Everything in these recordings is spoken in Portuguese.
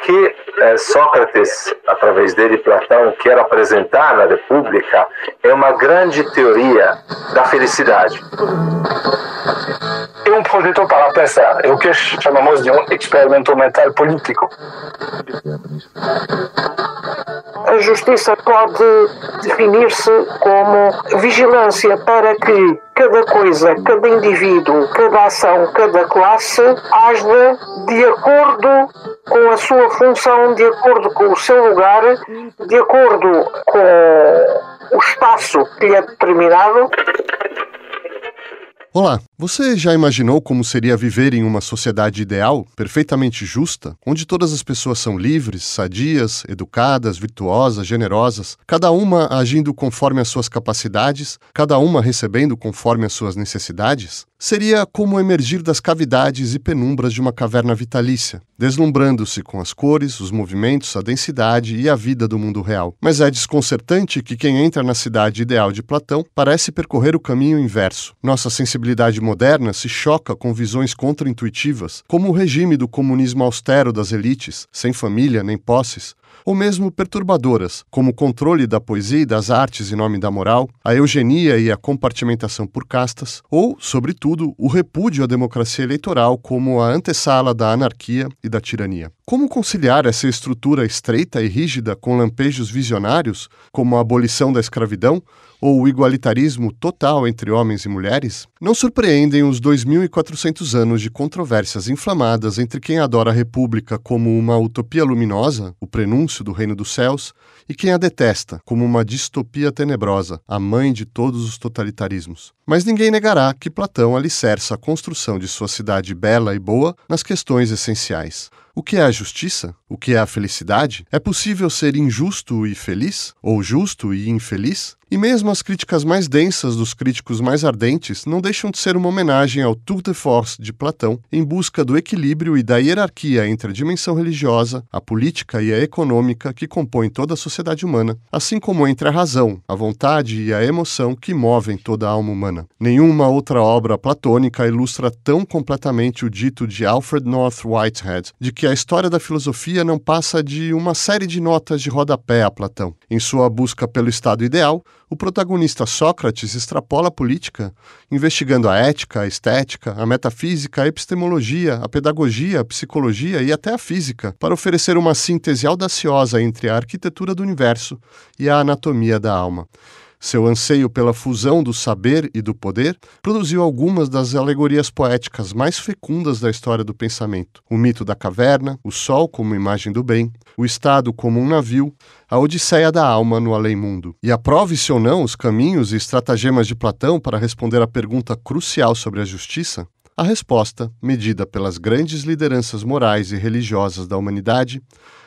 que Sócrates, através dele, Platão, quer apresentar na República é uma grande teoria da felicidade. É um projeto para pensar, é o que chamamos de um experimento mental político. A justiça pode definir-se como vigilância para que cada coisa, cada indivíduo, cada ação, cada classe haja de acordo com a sua função, de acordo com o seu lugar, de acordo com o espaço que lhe é determinado. Olá, você já imaginou como seria viver em uma sociedade ideal, perfeitamente justa, onde todas as pessoas são livres, sadias, educadas, virtuosas, generosas, cada uma agindo conforme as suas capacidades, cada uma recebendo conforme as suas necessidades? Seria como emergir das cavidades e penumbras de uma caverna vitalícia, deslumbrando-se com as cores, os movimentos, a densidade e a vida do mundo real. Mas é desconcertante que quem entra na cidade ideal de Platão parece percorrer o caminho inverso. Nossa sensibilidade moderna se choca com visões contraintuitivas, como o regime do comunismo austero das elites, sem família nem posses, ou mesmo perturbadoras, como o controle da poesia e das artes em nome da moral, a eugenia e a compartimentação por castas, ou, sobretudo, o repúdio à democracia eleitoral como a antessala da anarquia e da tirania. Como conciliar essa estrutura estreita e rígida com lampejos visionários, como a abolição da escravidão ou o igualitarismo total entre homens e mulheres? Não surpreendem os 2.400 anos de controvérsias inflamadas entre quem adora a República como uma utopia luminosa, o prenúncio do reino dos céus, e quem a detesta como uma distopia tenebrosa, a mãe de todos os totalitarismos. Mas ninguém negará que Platão alicerça a construção de sua cidade bela e boa nas questões essenciais. O que é a justiça? O que é a felicidade? É possível ser injusto e feliz? Ou justo e infeliz? E mesmo as críticas mais densas dos críticos mais ardentes não deixam de ser uma homenagem ao tour de force de Platão em busca do equilíbrio e da hierarquia entre a dimensão religiosa, a política e a econômica que compõem toda a sociedade humana, assim como entre a razão, a vontade e a emoção que movem toda a alma humana. Nenhuma outra obra platônica ilustra tão completamente o dito de Alfred North Whitehead, de que a história da filosofia não passa de uma série de notas de rodapé a Platão. Em sua busca pelo estado ideal, o protagonista Sócrates extrapola a política, investigando a ética, a estética, a metafísica, a epistemologia, a pedagogia, a psicologia e até a física, para oferecer uma síntese audaciosa entre a arquitetura do universo e a anatomia da alma. Seu anseio pela fusão do saber e do poder produziu algumas das alegorias poéticas mais fecundas da história do pensamento. O mito da caverna, o sol como imagem do bem, o Estado como um navio, a odisseia da alma no além-mundo. E aprove-se ou não os caminhos e estratagemas de Platão para responder à pergunta crucial sobre a justiça? A resposta, medida pelas grandes lideranças morais e religiosas da humanidade,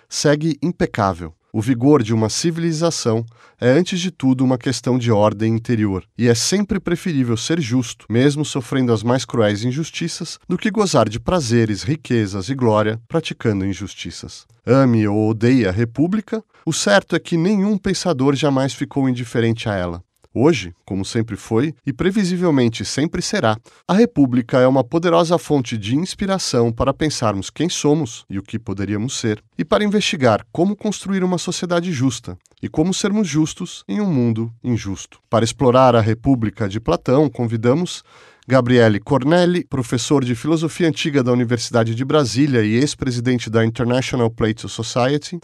segue impecável. O vigor de uma civilização é, antes de tudo, uma questão de ordem interior, e é sempre preferível ser justo, mesmo sofrendo as mais cruéis injustiças, do que gozar de prazeres, riquezas e glória praticando injustiças. Ame ou odeie a República, o certo é que nenhum pensador jamais ficou indiferente a ela. Hoje, como sempre foi, e previsivelmente sempre será, a República é uma poderosa fonte de inspiração para pensarmos quem somos e o que poderíamos ser, e para investigar como construir uma sociedade justa e como sermos justos em um mundo injusto. Para explorar a República de Platão, convidamos Gabriele Cornelli, professor de Filosofia Antiga da Universidade de Brasília e ex-presidente da International Plato Society,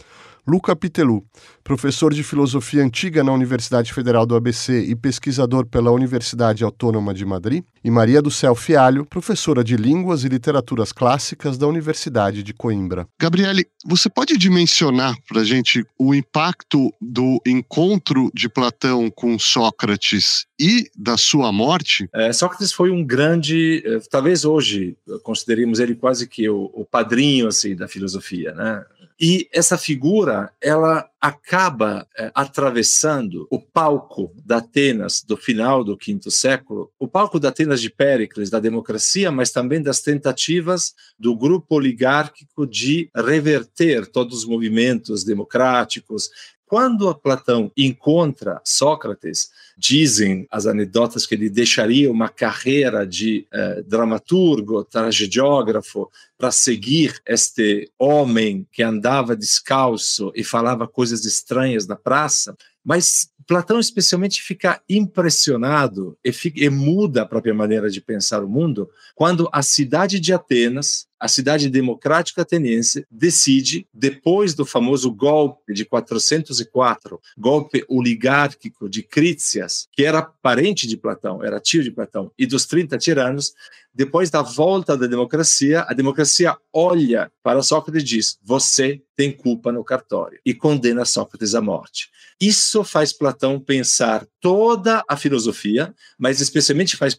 Luca Pitelu, professor de Filosofia Antiga na Universidade Federal do ABC e pesquisador pela Universidade Autônoma de Madrid, e Maria do Céu Fialho, professora de Línguas e Literaturas Clássicas da Universidade de Coimbra. Gabriele, você pode dimensionar para a gente o impacto do encontro de Platão com Sócrates e da sua morte? Sócrates foi um grande, talvez hoje consideremos ele quase que o padrinho assim, da filosofia, né? E essa figura, ela acaba atravessando o palco da Atenas do final do V século, o palco da Atenas de Péricles, da democracia, mas também das tentativas do grupo oligárquico de reverter todos os movimentos democráticos, quando Platão encontra Sócrates, dizem as anedotas que ele deixaria uma carreira de dramaturgo, tragediógrafo, para seguir este homem que andava descalço e falava coisas estranhas na praça, mas Platão especialmente fica impressionado e muda a própria maneira de pensar o mundo quando a cidade de Atenas, a cidade democrática ateniense, decide, depois do famoso golpe de 404, golpe oligárquico de Crítias, que era parente de Platão, era tio de Platão, e dos 30 tiranos, depois da volta da democracia, a democracia olha para Sócrates e diz: você tem culpa no cartório, e condena Sócrates à morte. Isso faz Platão pensar toda a filosofia, mas especialmente faz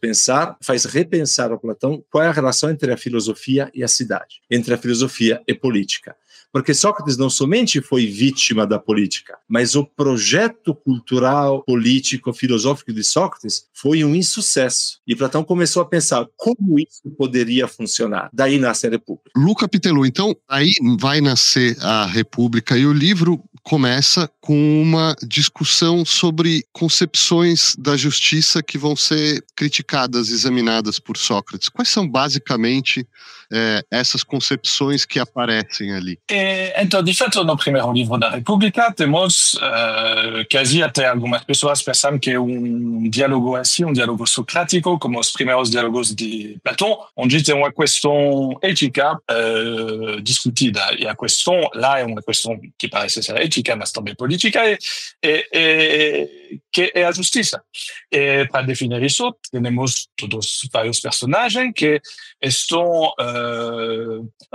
repensar ao Platão qual é a relação entre a filosofia e a cidade, entre a filosofia e política. Porque Sócrates não somente foi vítima da política, mas o projeto cultural, político, filosófico de Sócrates foi um insucesso. E Platão começou a pensar como isso poderia funcionar. Daí nasce a República. Luca Pitello, então, aí vai nascer a República e o livro começa com uma discussão sobre concepções da justiça que vão ser criticadas, examinadas por Sócrates. Quais são basicamente essas concepções que aparecem ali? Então, de fato, no primeiro livro da República temos quase até algumas pessoas pensam que é diálogo assim, diálogo socrático, como os primeiros diálogos de Platão, onde tem uma questão ética discutida. E a questão lá é uma questão que parece ser ética, mas também política, que é a justiça. E para definir isso, temos todos vários personagens que estão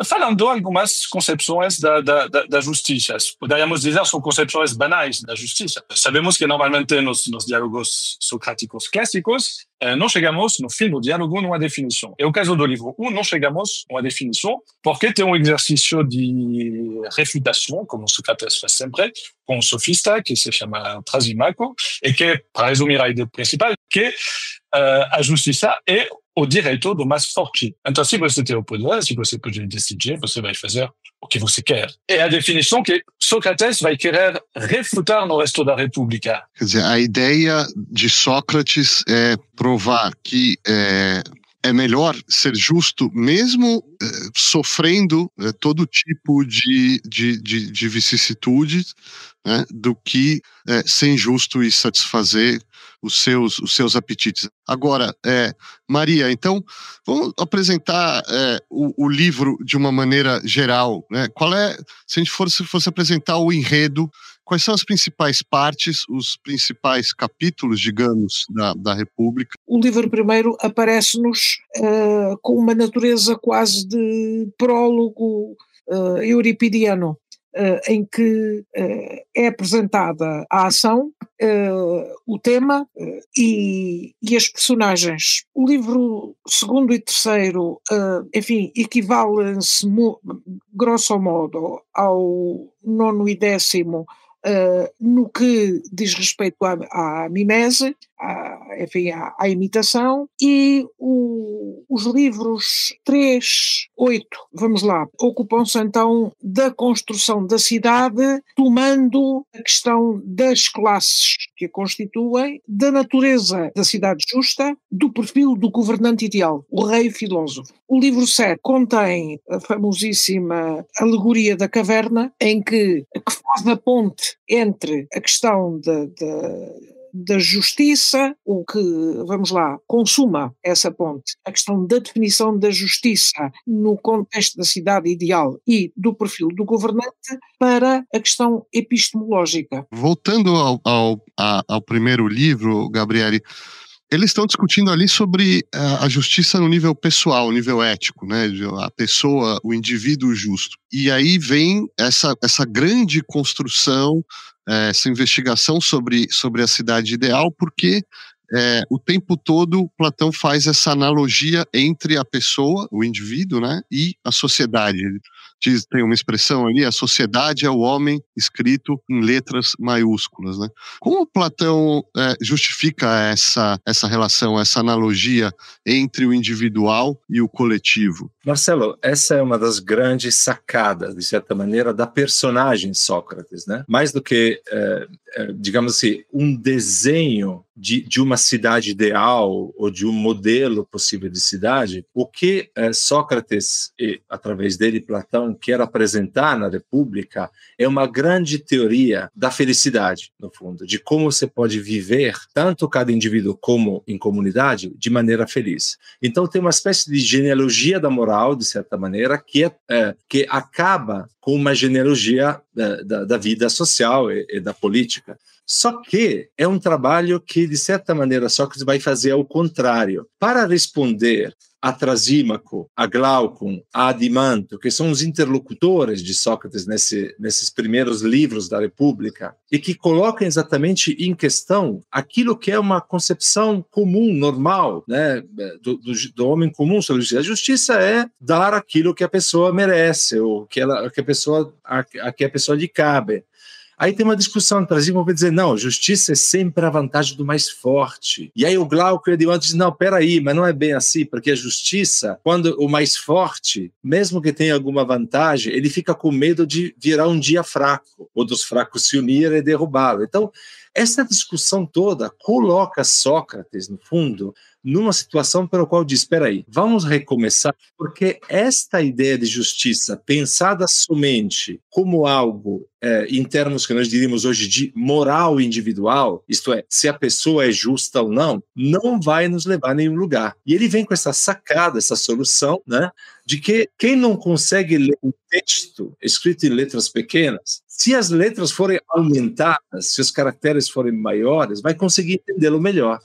falando algumas concepções da justiça. Poderíamos dizer são concepções banais da justiça. Sabemos que normalmente nos diálogos socráticos clássicos não chegamos, no fim do diálogo, numa definição. E o caso do livro 1, não chegamos a uma definição, porque tem um exercício de refutação, como Sócrates faz sempre, com um sofista que se chama Trasimaco, e que, para resumir a ideia principal, que a justiça é o direito do mais forte. Então, se você tem o poder, se você pode decidir, você vai fazer o que você quer. É a definição que Sócrates vai querer refutar no resto da República. Quer dizer, a ideia de Sócrates é provar que é melhor ser justo mesmo sofrendo todo tipo de vicissitudes, né, do que ser injusto e satisfazer os seus apetites. Agora, Maria, então, vamos apresentar o livro de uma maneira geral, né? Se a gente fosse apresentar o enredo, quais são as principais partes, os principais capítulos, digamos, da República? O livro primeiro aparece-nos com uma natureza quase de prólogo euripidiano, em que é apresentada a ação, o tema e as personagens. O livro segundo e terceiro, enfim, equivalem-se grosso modo ao nono e décimo, no que diz respeito à mimese, enfim, à imitação, e os livros 3, 8, vamos lá, ocupam-se então da construção da cidade, tomando a questão das classes que a constituem, da natureza da cidade justa, do perfil do governante ideal, o rei filósofo. O livro 7 contém a famosíssima alegoria da caverna, em que faz a ponte entre a questão da justiça, o que, vamos lá, consuma essa ponte, a questão da definição da justiça no contexto da cidade ideal e do perfil do governante, para a questão epistemológica. Voltando ao primeiro livro, Gabriele, eles estão discutindo ali sobre a justiça no nível pessoal, no nível ético, né? A pessoa, o indivíduo justo. E aí vem essa grande construção, essa investigação sobre a cidade ideal, porque o tempo todo Platão faz essa analogia entre a pessoa, o indivíduo, né, e a sociedade. tem uma expressão ali, a sociedade é o homem escrito em letras maiúsculas, né? Como Platão justifica essa relação, essa analogia entre o individual e o coletivo? Marcelo, essa é uma das grandes sacadas, de certa maneira, da personagem Sócrates, né? Mais do que, digamos assim, um desenho de uma cidade ideal ou de um modelo possível de cidade, o que Sócrates, e através dele Platão, quer apresentar na República é uma grande teoria da felicidade, no fundo, de como você pode viver, tanto cada indivíduo como em comunidade, de maneira feliz. Então tem uma espécie de genealogia da moral, de certa maneira, que acaba com uma genealogia da vida social e da política. Só que é um trabalho que, de certa maneira, Sócrates vai fazer ao contrário. Para responder a Trasímaco, a Glaucon, a Adimanto, que são os interlocutores de Sócrates nesses primeiros livros da República, e que colocam exatamente em questão aquilo que é uma concepção comum, normal, né, do homem comum sobre a justiça. A justiça é dar aquilo que a pessoa merece, ou a que a pessoa lhe cabe. Aí tem uma discussão, Trasímaco vai dizer, não, justiça é sempre a vantagem do mais forte. E aí o Glauco e o Adimanto dizem, não, peraí, mas não é bem assim, porque a justiça, quando o mais forte, mesmo que tenha alguma vantagem, ele fica com medo de virar um dia fraco, ou dos fracos se unirem e derrubá-lo. Então, essa discussão toda coloca Sócrates, no fundo, numa situação pela qual diz, espera aí, vamos recomeçar, porque esta ideia de justiça, pensada somente como algo, em termos que nós diríamos hoje de moral individual, isto é, se a pessoa é justa ou não, não vai nos levar a nenhum lugar. E ele vem com essa sacada, essa solução, né, de que quem não consegue ler um texto escrito em letras pequenas, se as letras forem aumentadas, se os caracteres forem maiores, vai conseguir entendê-lo melhor.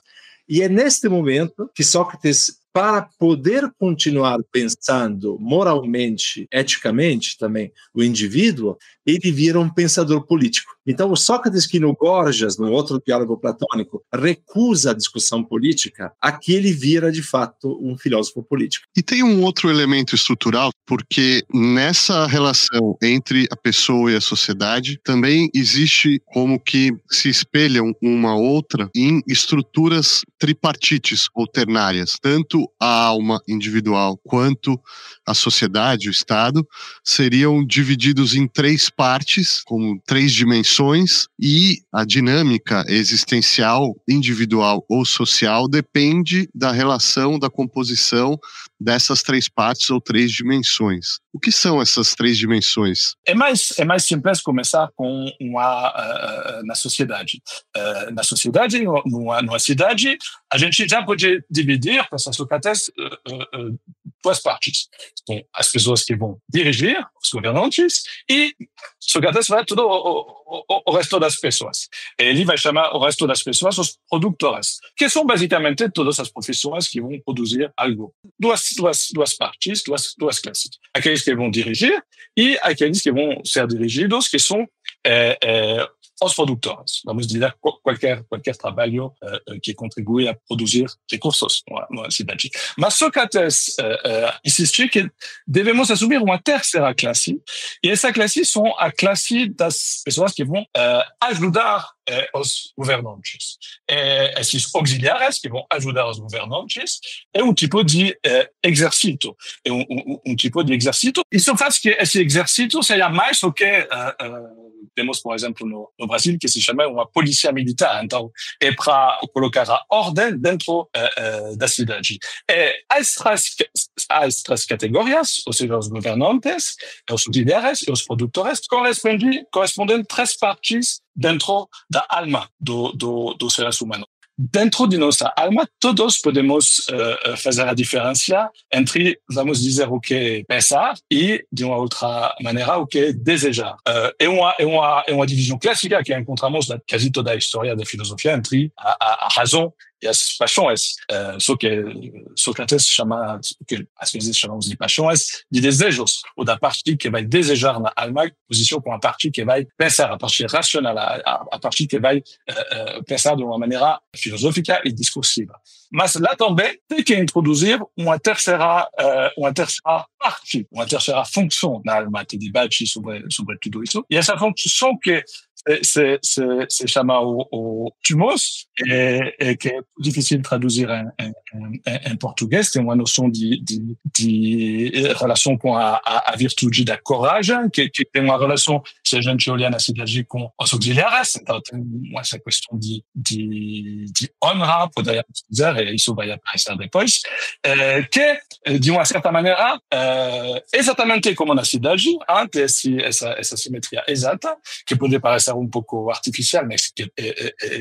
E é neste momento que Sócrates, para poder continuar pensando moralmente, eticamente também, o indivíduo, ele vira um pensador político. Então, o Sócrates que no Gorgias, no outro diálogo platônico, recusa a discussão política, aqui ele vira, de fato, um filósofo político. E tem um outro elemento estrutural, porque nessa relação entre a pessoa e a sociedade, também existe como que se espelham uma outra em estruturas tripartites ou ternárias. Tanto a alma individual quanto a sociedade, o Estado, seriam divididos em três partes, como três dimensões, e a dinâmica existencial, individual ou social, depende da relação, da composição dessas três partes ou três dimensões. O que são essas três dimensões? É mais simples começar com na sociedade. Na sociedade, numa cidade, a gente já pode dividir, para Sócrates, duas partes. Então, as pessoas que vão dirigir, os governantes, e Sócrates vai todo o resto das pessoas. Ele vai chamar o resto das pessoas os produtores, que são basicamente todas as profissões que vão produzir algo. Duas partes, duas classes. Aqueles que vão dirigir e aqueles que vão ser dirigidos, que são os produtores. Vamos dizer, qualquer trabalho que contribui a produzir recursos numa cidade. Mas Sócrates insiste que devemos assumir uma terceira classe, e essa classe são a classe das pessoas que vão ajudar os governantes. Esses auxiliares que vão ajudar os governantes é um tipo de exército. É um tipo de exército. Isso faz que esse exército seja mais do que temos, por exemplo, no Brasil, que se chama uma polícia militar. Então, é para colocar a ordem dentro da cidade. As três categorias, ou seja, os governantes, os auxiliares e os produtores, correspondem três partes dentro da alma dos seres humanos. Dentro de nossa alma, todos podemos fazer a diferença entre, vamos dizer, o que é pensar e, de uma outra maneira, o que é desejar. É uma divisão clássica que encontramos na quase toda a história da filosofia entre a razão e as paixões. Só que Sócrates chama, que às vezes chamamos de paixões, de desejos, ou da parte que vai desejar na alma, posição com a parte que vai pensar, a parte racional, a parte que vai pensar de uma maneira filosófica e discursiva. Mas lá também tem que introduzir uma terceira parte, uma terceira função na alma que debate sobre tudo isso. E essa função que se chama o thumos, e que é difícil de traduzir em português. Tem uma noção de relação com a virtude da coragem, que tem uma relação, se a gente olhar na cidade, com os auxiliares. Então tem essa questão de honra, poderíamos dizer, e isso vai aparecer depois, que, de uma certa maneira, exatamente como na cidade, tem essa simetria exata, que pode parecer um pouco artificial, mas que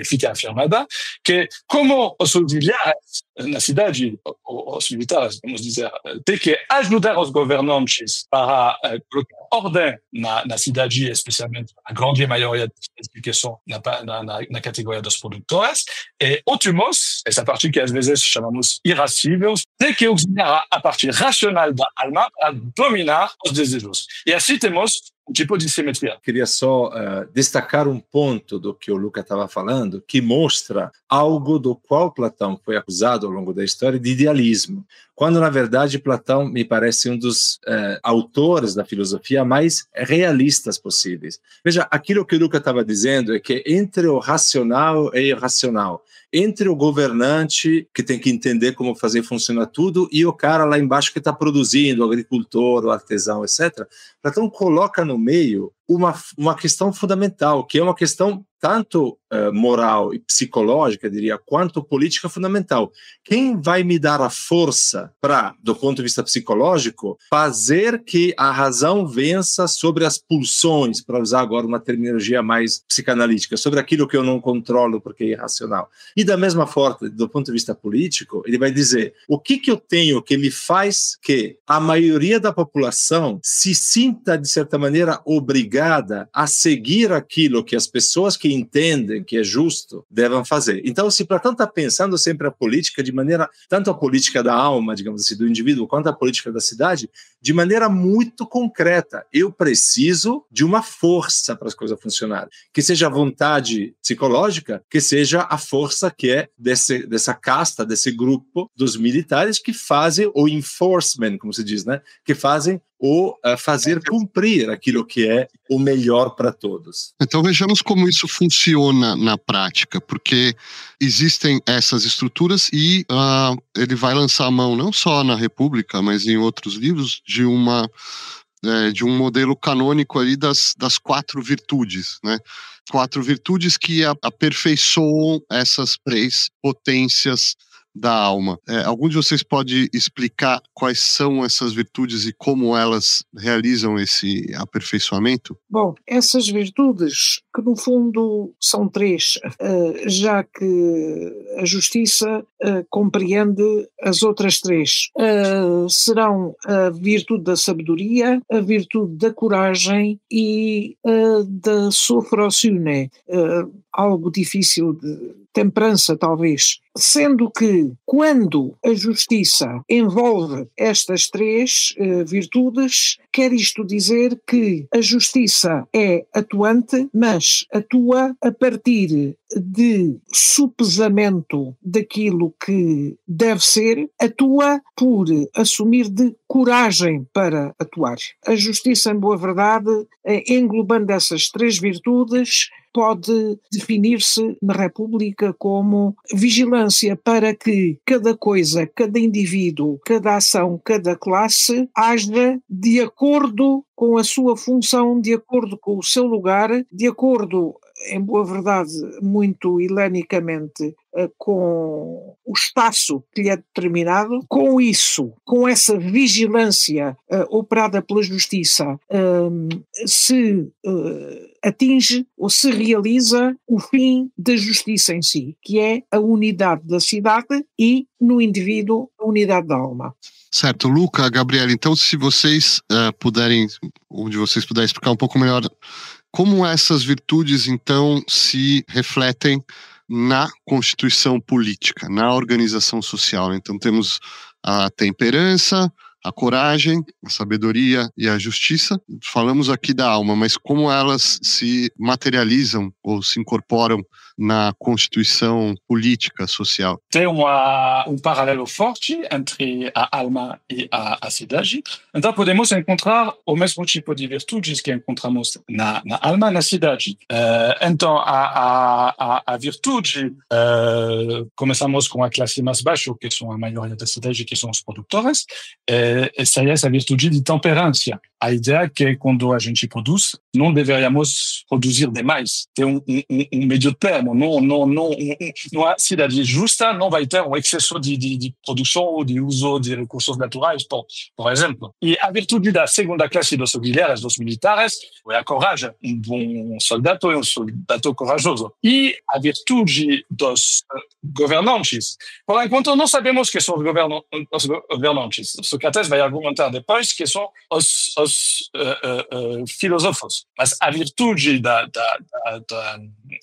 fica afirmada, que como os auxiliares na cidade, os militares, vamos dizer, têm que ajudar os governantes para colocar ordem na cidade, especialmente a grande maioria das que são na categoria dos produtores, e o thumos, essa parte que às vezes chamamos irascíveis, tem que auxiliar a parte racional da alma para dominar os desejos. E assim temos um tipo de simetria. Queria só destacar um ponto do que o Luca estava falando, que mostra algo do qual Platão foi acusado ao longo da história de idealismo, quando, na verdade, Platão me parece um dos autores da filosofia mais realistas possíveis. Veja, aquilo que o Luca estava dizendo é que entre o racional e o irracional, entre o governante, que tem que entender como fazer funcionar tudo, e o cara lá embaixo que está produzindo, o agricultor, o artesão, etc., Platão coloca no meio uma questão fundamental, que é uma questão tanto moral e psicológica, diria, quanto política fundamental. Quem vai me dar a força para, do ponto de vista psicológico, fazer que a razão vença sobre as pulsões, para usar agora uma terminologia mais psicanalítica, sobre aquilo que eu não controlo porque é irracional. E da mesma forma, do ponto de vista político, ele vai dizer, o que eu tenho que me faz que a maioria da população se sinta, de certa maneira, obrigada a seguir aquilo que as pessoas que entendem que é justo devem fazer. Então, se Platão está pensando sempre a política de maneira, tanto a política da alma, digamos assim, do indivíduo, quanto a política da cidade, de maneira muito concreta. Eu preciso de uma força para as coisas funcionarem. Que seja a vontade psicológica, que seja a força que é dessa casta, desse grupo dos militares que fazem o enforcement, como se diz, né? Que fazem ou fazer cumprir aquilo que é o melhor para todos. Então vejamos como isso funciona na prática, porque existem essas estruturas e ele vai lançar a mão não só na República, mas em outros livros, de um modelo canônico ali das 4 virtudes, né? 4 virtudes que aperfeiçoam essas 3 potências da alma. Algum de vocês pode explicar quais são essas virtudes e como elas realizam esse aperfeiçoamento? Bom, essas virtudes, que no fundo são 3, já que a justiça compreende as outras 3, serão a virtude da sabedoria, a virtude da coragem e da sofrosune, algo difícil de temperança, talvez. Sendo que, quando a justiça envolve estas 3 virtudes, quer isto dizer que a justiça é atuante, mas atua a partir de sopesamento daquilo que deve ser, atua por assumir de coragem para atuar. A justiça, em boa verdade, englobando essas 3 virtudes, pode definir-se na República como vigilância para que cada coisa, cada indivíduo, cada ação, cada classe haja de acordo com a sua função, de acordo com o seu lugar, de acordo, em boa verdade, muito helenicamente, com o espaço que lhe é determinado. Com isso, com essa vigilância operada pela justiça, se atinge ou se realiza o fim da justiça em si, que é a unidade da cidade e, no indivíduo, a unidade da alma. Certo. Luca, Gabriela, então se vocês puderem explicar um pouco melhor como essas virtudes, então, se refletem na constituição política, na organização social. Então temos a temperança, a coragem, a sabedoria e a justiça. Falamos aqui da alma, mas como elas se materializam ou se incorporam na constituição política social? Tem paralelo forte entre a alma e a cidade. Então podemos encontrar o mesmo tipo de virtudes que encontramos na alma e na cidade. Então a virtude, começamos com a classe mais baixa, que são a maioria da cidade, que são os produtores. Essa é essa virtude de temperança. A ideia é que quando a gente produz, não deveríamos produzir demais. Tem meio termo. Não a cidade justa não vai ter excesso de produção ou de uso de recursos naturais, por exemplo. E a virtude da segunda classe dos auxiliares, dos militares, é a coragem. Bom soldado é soldado corajoso. E a virtude dos governantes. Por enquanto, não sabemos que são os governantes. Sócrates vai argumentar depois que são os filósofos. Mas a virtude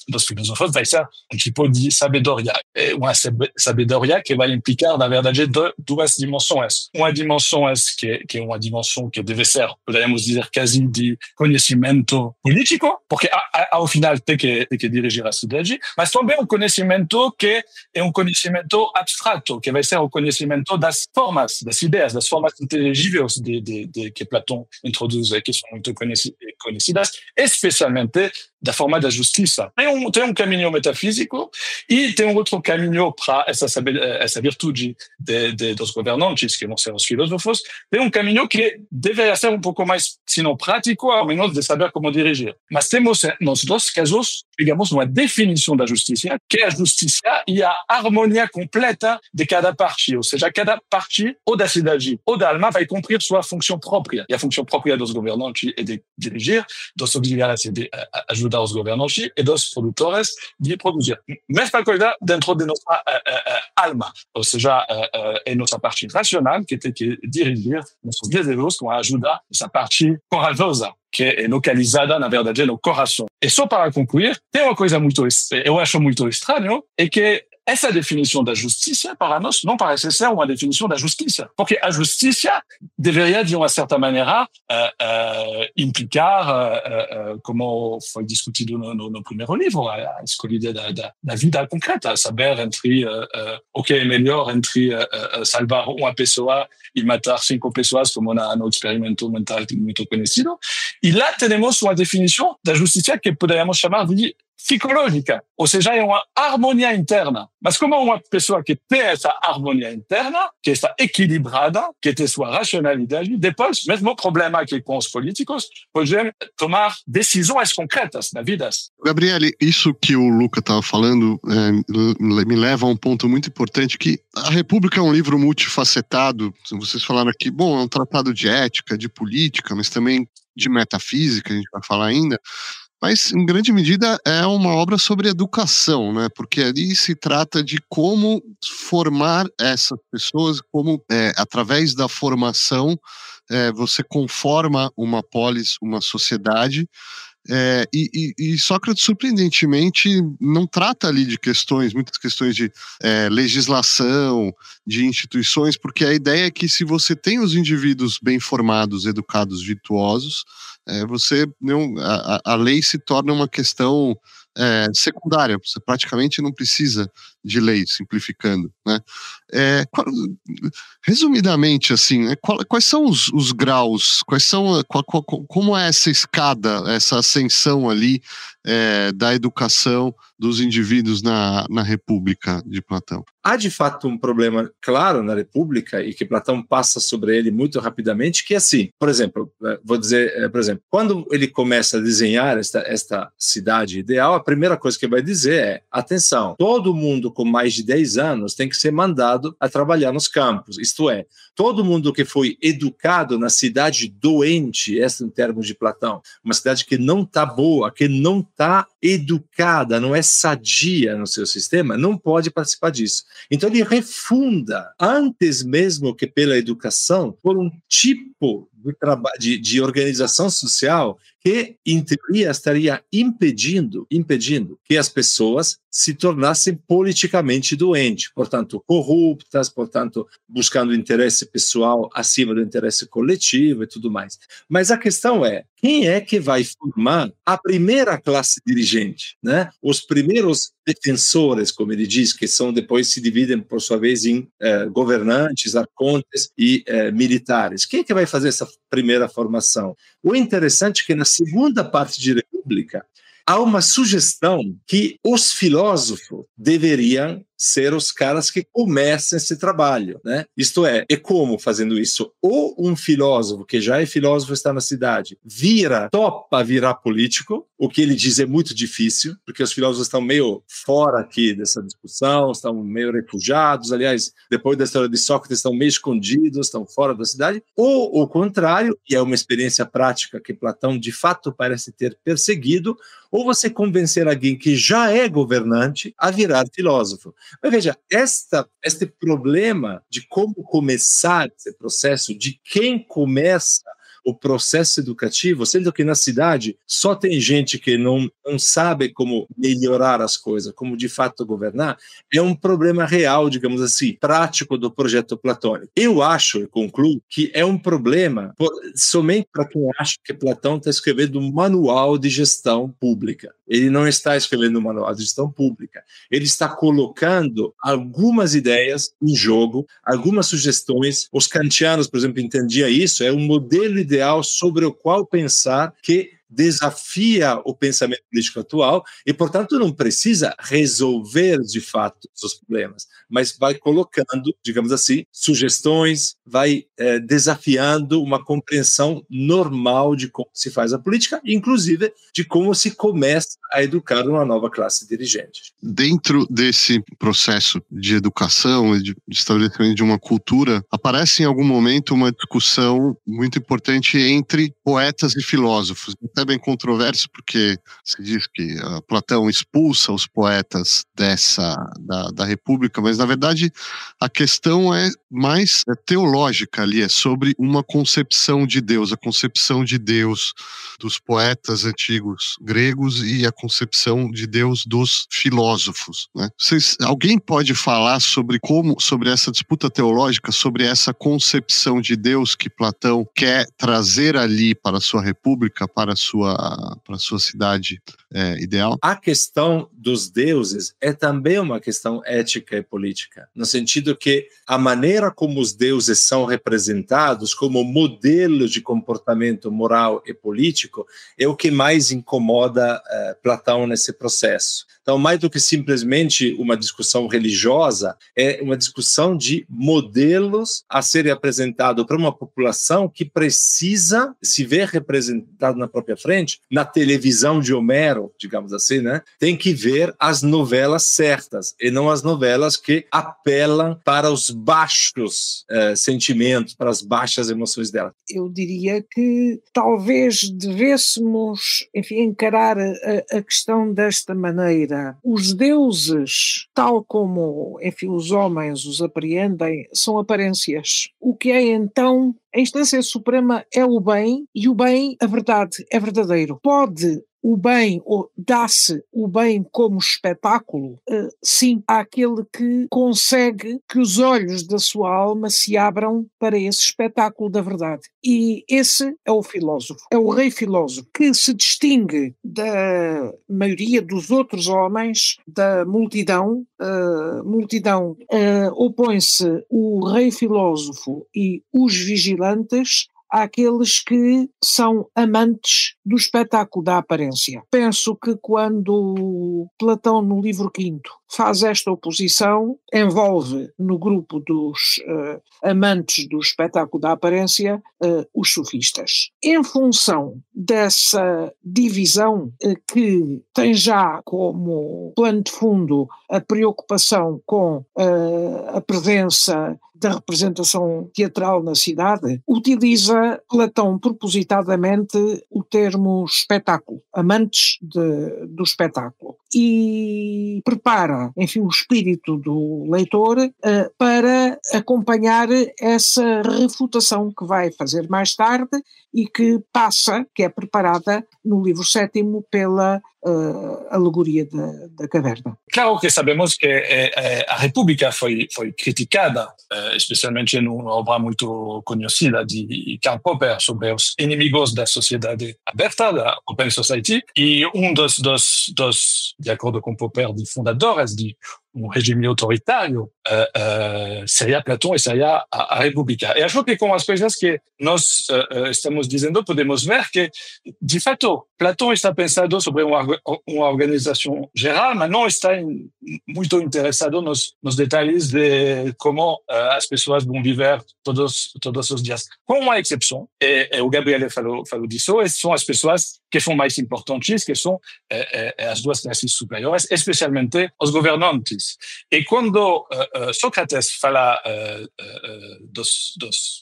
dos filósofos vai ser tipo de sabedoria. Uma sabedoria que vai implicar, na verdade, duas dimensões. Uma dimensão que é uma dimensão que deve ser, podemos dizer, quase de conhecimento político, porque ao final tem que dirigir a cidade, mas também um conhecimento que é um conhecimento abstrato, que vai ser o conhecimento das formas, das ideias, das formas inteligíveis que Platão introduz, que são muito conhecidas, especialmente da forma da justiça. Tem caminho metafísico e tem outro caminho para essa virtude dos governantes, que vão ser os filósofos. Tem caminho que deveria ser pouco mais, se não prático, ao menos de saber como dirigir. Mas temos, nos dois casos, digamos, uma definição da justiça, que é a justiça e a harmonia completa de cada parte. Ou seja, cada parte, ou da cidade, ou da alma, vai cumprir sua função própria. E a função própria dos governantes é de dirigir, dos auxiliares é de ajudar os governantes e dos produtores de produzir. Mesma coisa dentro de nossa alma, ou seja, é nossa parte racional que tem que dirigir nossos desejos com a ajuda dessa parte corajosa, que é localizada, na verdade, no coração. E só para concluir, tem uma coisa eu acho muito estranho, é que essa definição da justiça, para nós, não parece ser uma definição da justiça. Porque a justiça deveria, de uma certa maneira, implicar, como foi discutido no primeiro livro, a escolha da vida concreta, saber entre o que é melhor entre salvar uma pessoa e matar 5 pessoas, como no experimento mental muito conhecido. E lá temos uma definição da justiça que poderíamos chamar de psicológica, ou seja, é uma harmonia interna. Mas como uma pessoa que tem essa harmonia interna, que está equilibrada, que tem sua racionalidade, depois, mesmo problema que com os políticos, podem tomar decisões concretas na vida. Gabriele, isso que o Luca estava falando me leva a um ponto muito importante, que a República é um livro multifacetado. Vocês falaram aqui, bom, é um tratado de ética, de política, mas também de metafísica, a gente vai falar ainda. Mas, em grande medida, é uma obra sobre educação, né? Porque ali se trata de como formar essas pessoas, como, através da formação, você conforma uma polis, uma sociedade. E Sócrates, surpreendentemente, não trata ali de muitas questões de legislação, de instituições, porque a ideia é que se você tem os indivíduos bem formados, educados, virtuosos, a lei se torna uma questão secundária. Você praticamente não precisa de lei, simplificando, né? Resumidamente, assim, né, quais são os graus, como é essa escada, essa ascensão ali da educação dos indivíduos na República de Platão? Há, de fato, um problema claro na República e que Platão passa sobre ele muito rapidamente, que é assim, por exemplo, quando ele começa a desenhar esta cidade ideal, a primeira coisa que ele vai dizer é, atenção, todo mundo com mais de 10 anos tem que ser mandado a trabalhar nos campos, isto é, todo mundo que foi educado na cidade doente, essa em termos de Platão, uma cidade que não está boa, que não está educada, não é sadia no seu sistema, não pode participar disso. Então ele refunda, antes mesmo que pela educação, por um tipo de organização social que, em teoria, estaria impedindo que as pessoas se tornassem politicamente doentes, portanto, corruptas, portanto, buscando interesse pessoal acima do interesse coletivo e tudo mais. Mas a questão é, quem é que vai formar a primeira classe dirigente, né? Os primeiros defensores, como ele diz, que são depois se dividem, por sua vez, em governantes, arcontes e militares. Quem é que vai fazer essa primeira formação? O interessante é que na segunda parte de República há uma sugestão que os filósofos deveriam ser os caras que começam esse trabalho, né? Isto é como fazendo isso? Ou um filósofo, que já é filósofo, está na cidade, topa virar político, o que ele diz é muito difícil, porque os filósofos estão meio fora aqui dessa discussão, estão meio refugiados, aliás, depois da história de Sócrates, estão meio escondidos, estão fora da cidade, ou o contrário, e é uma experiência prática que Platão de fato parece ter perseguido, ou você convencer alguém que já é governante a virar filósofo. Mas veja, este problema de como começar esse processo, de quem começa o processo educativo, sendo que na cidade só tem gente que não sabe como melhorar as coisas, como de fato governar, é um problema real, digamos assim, prático do projeto platônico. Eu acho, e concluo, que é um problema somente para quem acha que Platão está escrevendo um manual de gestão pública. Ele não está escrevendo um manual de gestão pública. Ele está colocando algumas ideias em jogo, algumas sugestões. Os kantianos, por exemplo, entendiam isso, é um modelo ideal sobre o qual pensar que desafia o pensamento político atual e, portanto, não precisa resolver de fato os problemas, mas vai colocando, digamos assim, sugestões, vai desafiando uma compreensão normal de como se faz a política, inclusive de como se começa a educar uma nova classe dirigente. Dentro desse processo de educação e de estabelecimento de uma cultura, aparece em algum momento uma discussão muito importante entre poetas e filósofos. É bem controverso porque se diz que Platão expulsa os poetas da República, mas na verdade a questão é mais teológica ali, é sobre uma concepção de Deus, a concepção de Deus dos poetas antigos gregos e a concepção de Deus dos filósofos, né? Alguém pode falar sobre essa disputa teológica, sobre essa concepção de Deus que Platão quer trazer ali para a sua república, para a sua cidade ideal? A questão dos deuses é também uma questão ética e política, no sentido que a maneira como os deuses são representados como modelos de comportamento moral e político é o que mais incomoda Platão nesse processo. Então, mais do que simplesmente uma discussão religiosa, é uma discussão de modelos a serem apresentados para uma população que precisa se ver representado na própria frente, na televisão de Homero, digamos assim, né? Tem que ver as novelas certas e não as novelas que apelam para os baixos sentimentos, para as baixas emoções dela. Eu diria que talvez devêssemos, enfim, encarar a questão desta maneira. Os deuses, tal como, enfim, os homens os apreendem, são aparências. O que é então a instância suprema é o bem, e o bem, a verdade, é verdadeiro. Pode o bem, ou dá-se o bem como espetáculo? Sim, àquele que consegue que os olhos da sua alma se abram para esse espetáculo da verdade. E esse é o filósofo, é o rei filósofo, que se distingue da maioria dos outros homens, da multidão. Opõe-se o rei filósofo e os vigilantes àqueles que são amantes do espetáculo da aparência. Penso que quando Platão, no livro V, faz esta oposição, envolve no grupo dos amantes do espetáculo da aparência os sofistas. Em função dessa divisão que tem já como plano de fundo a preocupação com a presença da representação teatral na cidade, utiliza Platão propositadamente o termo espetáculo, amantes do espetáculo, e prepara, enfim, o espírito do leitor para acompanhar essa refutação que vai fazer mais tarde e que é preparada no livro 7º pela alegoria da caverna. Claro que sabemos que a República foi criticada, especialmente numa obra muito conhecida de Karl Popper sobre os inimigos da sociedade aberta, da Open Society, e dos, de acordo com Popper, de fundadores de regime autoritário, seria Platão e seria a República. E acho que com as coisas que nós estamos dizendo, podemos ver que, de fato, Platão está pensando sobre uma organização geral, mas não está muito interessado nos detalhes de como as pessoas vão viver todos os dias. Com uma exceção, e o Gabriele falou disso, são as pessoas que são mais importantes, que são as duas classes superiores, especialmente os governantes. E quando Sócrates fala das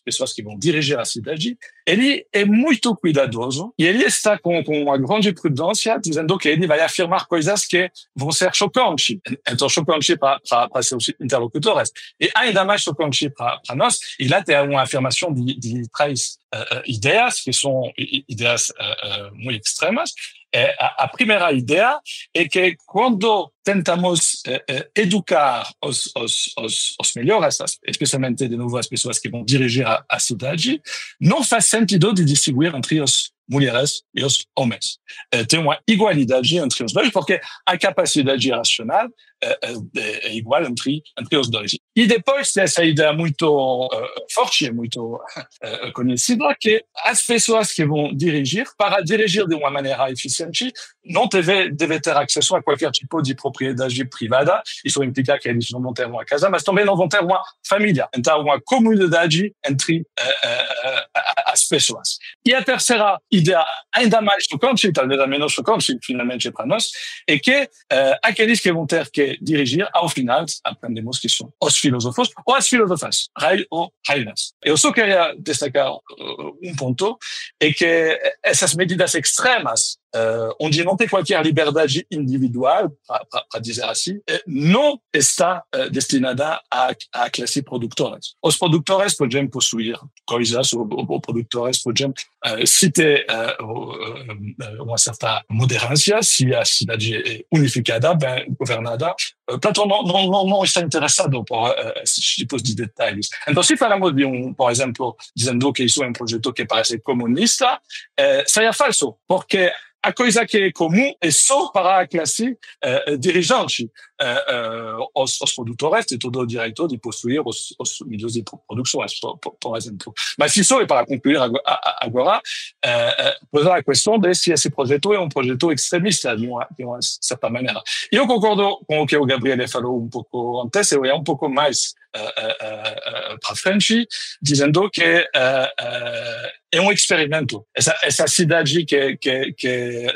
pessoas que vão dirigir a cidade, ele é muito cuidadoso e ele está com uma grande prudência, dizendo que ele vai afirmar coisas que vão ser chocantes. Então, chocantes para seus interlocutores. E ainda mais chocantes para nós. E lá tem uma afirmação de três ideias, que são ideias muito extremas. A primeira ideia é que quando tentamos educar os melhores, especialmente, de novo, as pessoas que vão dirigir a cidade, não faz sentido de distinguir entre as mulheres e os homens. Tem uma igualdade entre os dois, porque a capacidade racional é igual entre os dois. E depois tem essa ideia muito forte, muito conhecida, que as pessoas que vão dirigir, para dirigir de uma maneira eficiente, não deve ter acesso a qualquer tipo de propriedade privada. Isso implica que eles não vão ter uma casa, mas também não vão ter uma família. Então, uma comunidade entre as pessoas. E a terceira ideia, ainda mais chocante, talvez a menos chocante, finalmente, para nós, é que aqueles que vão ter que dirigir, ao final, aprendemos que são os filósofos ou as filósofas, rei ou rainhas. Eu só queria destacar ponto, é que essas medidas extremas, onde não tem qualquer liberdade individual, para dizer assim, não está destinada à classe produtores. Os produtores podem possuir coisas, os produtores podem ter uma certa moderância, se a cidade é unificada, bem governada. Platão não está interessado por esses tipos de detalhes. Então, se falamos de por exemplo, dizendo que isso é projeto que parece comunista, seria falso, porque a coisa que é comum é só para a classe dirigente. Os produtores têm todo o direito de possuir os meios de produção, por exemplo. Mas isso é para concluir agora, posar a questão de se esse projeto é projeto extremista, de uma certa maneira. Eu concordo com o que o Gabriele falou pouco antes, eu ia pouco mais para frente, dizendo que é experimento. Essa cidade que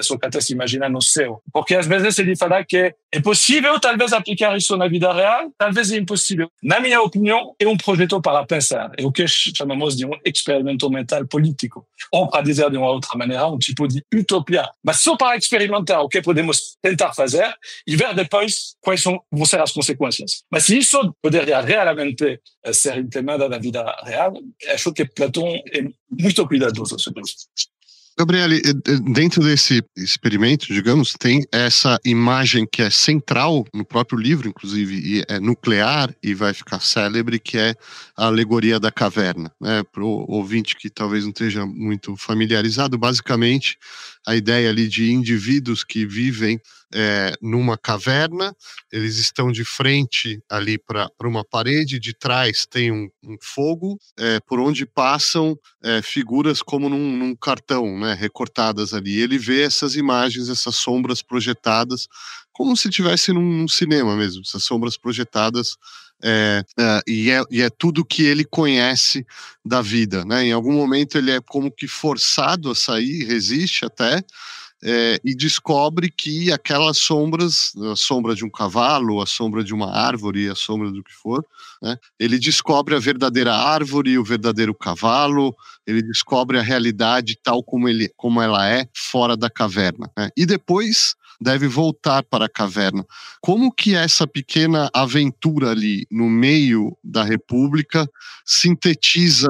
Sócrates imagina no céu. Porque às vezes ele fala que é possível, talvez, aplicar isso na vida real, talvez é impossível. Na minha opinião, é projeto para pensar. É o que chamamos de experimento mental político. Ou, para dizer de uma outra maneira, tipo de utopia. Mas só para experimentar o que podemos tentar fazer e ver depois quais vão ser as consequências. Mas se isso poderia realmente ser implementado na vida real, acho que Platão é muito cuidadoso sobre isso. Gabriele, dentro desse experimento, digamos, tem essa imagem que é central no próprio livro, inclusive, e é nuclear e vai ficar célebre, que é a alegoria da caverna. Para o ouvinte que talvez não esteja muito familiarizado, basicamente, a ideia ali de indivíduos que vivem numa caverna, eles estão de frente ali para uma parede, de trás tem um fogo, por onde passam figuras como num cartão, né, recortadas ali. Ele vê essas imagens, essas sombras projetadas, como se estivesse num cinema mesmo, essas sombras projetadas, e é tudo que ele conhece da vida, né? Em algum momento ele é como que forçado a sair, resiste até, e descobre que aquelas sombras, a sombra de um cavalo, a sombra de uma árvore, a sombra do que for, né? Ele descobre a verdadeira árvore, o verdadeiro cavalo, ele descobre a realidade tal como ela é fora da caverna, né? E depois deve voltar para a caverna. Como que essa pequena aventura ali no meio da República sintetiza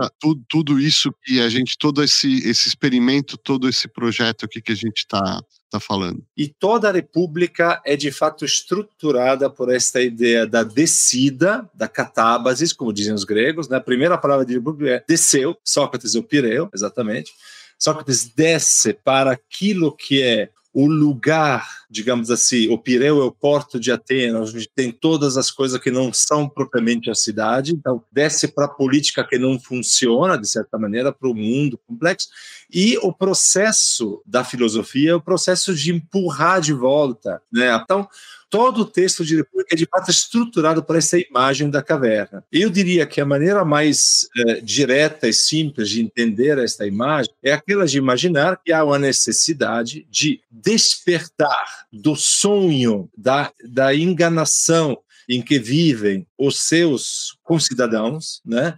tudo isso que a gente, todo esse experimento, todo esse projeto aqui que a gente está falando? E toda a República é de fato estruturada por esta ideia da descida, da catábasis, como dizem os gregos, né? A primeira palavra de República é desceu, Sócrates é o Pireu, exatamente. Sócrates desce para aquilo que é o lugar, digamos assim, o Pireu é o porto de Atenas, onde tem todas as coisas que não são propriamente a cidade, então desce para a política que não funciona, de certa maneira, para o mundo complexo, e o processo da filosofia é o processo de empurrar de volta, né? Então, todo o texto de República é de fato estruturado para essa imagem da caverna. Eu diria que a maneira mais direta e simples de entender esta imagem é aquela de imaginar que há uma necessidade de despertar do sonho, da enganação em que vivem os seus concidadãos, né?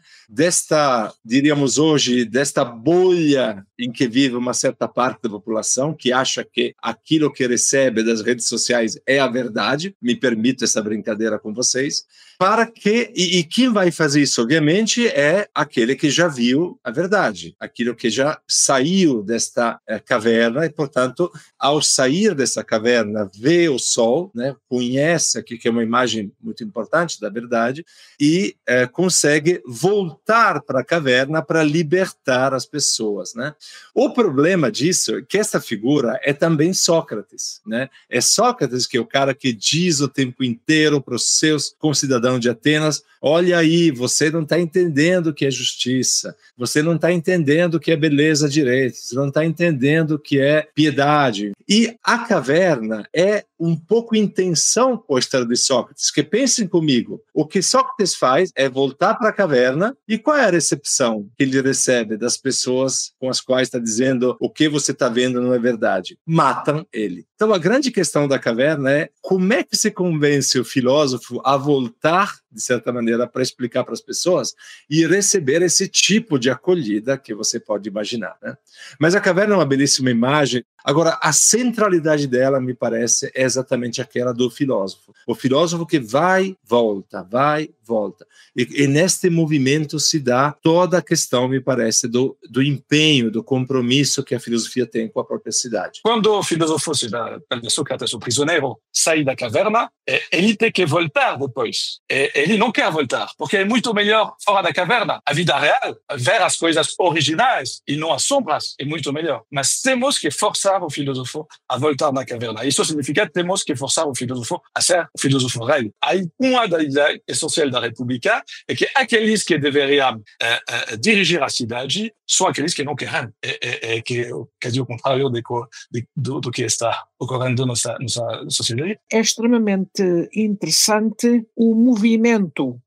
Diríamos hoje, desta bolha em que vive uma certa parte da população que acha que aquilo que recebe das redes sociais é a verdade, me permito essa brincadeira com vocês, para que, e quem vai fazer isso, obviamente, é aquele que já viu a verdade, aquilo que já saiu desta caverna e, portanto, ao sair dessa caverna, vê o sol, né? Conhece aqui, que é uma imagem muito importante da verdade, e consegue voltar para a caverna para libertar as pessoas, né? O problema disso é que essa figura é também Sócrates, né? É Sócrates que é o cara que diz o tempo inteiro para os seus concidadãos de Atenas: olha aí, você não está entendendo o que é justiça, você não está entendendo o que é beleza, direito, você não está entendendo o que é piedade. E a caverna é um pouco intenção posta de Sócrates, que pensem comigo, o que Sócrates faz é voltar para a caverna, e qual é a recepção que ele recebe das pessoas com as quais está dizendo o que você está vendo não é verdade? Matam ele. Então a grande questão da caverna é como é que se convence o filósofo a voltar, de certa maneira, para explicar para as pessoas e receber esse tipo de acolhida que você pode imaginar, né? Mas a caverna é uma belíssima imagem. Agora, a centralidade dela, me parece, é exatamente aquela do filósofo. O filósofo que vai, volta, vai, volta. E neste movimento se dá toda a questão, me parece, do empenho, do compromisso que a filosofia tem com a própria cidade. Quando o filósofo, Sócrates, o prisioneiro, sai da caverna, ele tem que voltar depois. Ele não quer voltar, porque é muito melhor fora da caverna. A vida real, ver as coisas originais e não as sombras, é muito melhor. Mas temos que forçar o filósofo a voltar na caverna. Isso significa que temos que forçar o filósofo a ser o filósofo real. Aí, uma das ideias essenciais da República é que aqueles que deveriam dirigir a cidade são aqueles que não querem. Que é quase o contrário do que está ocorrendo na nossa sociedade. É extremamente interessante o movimento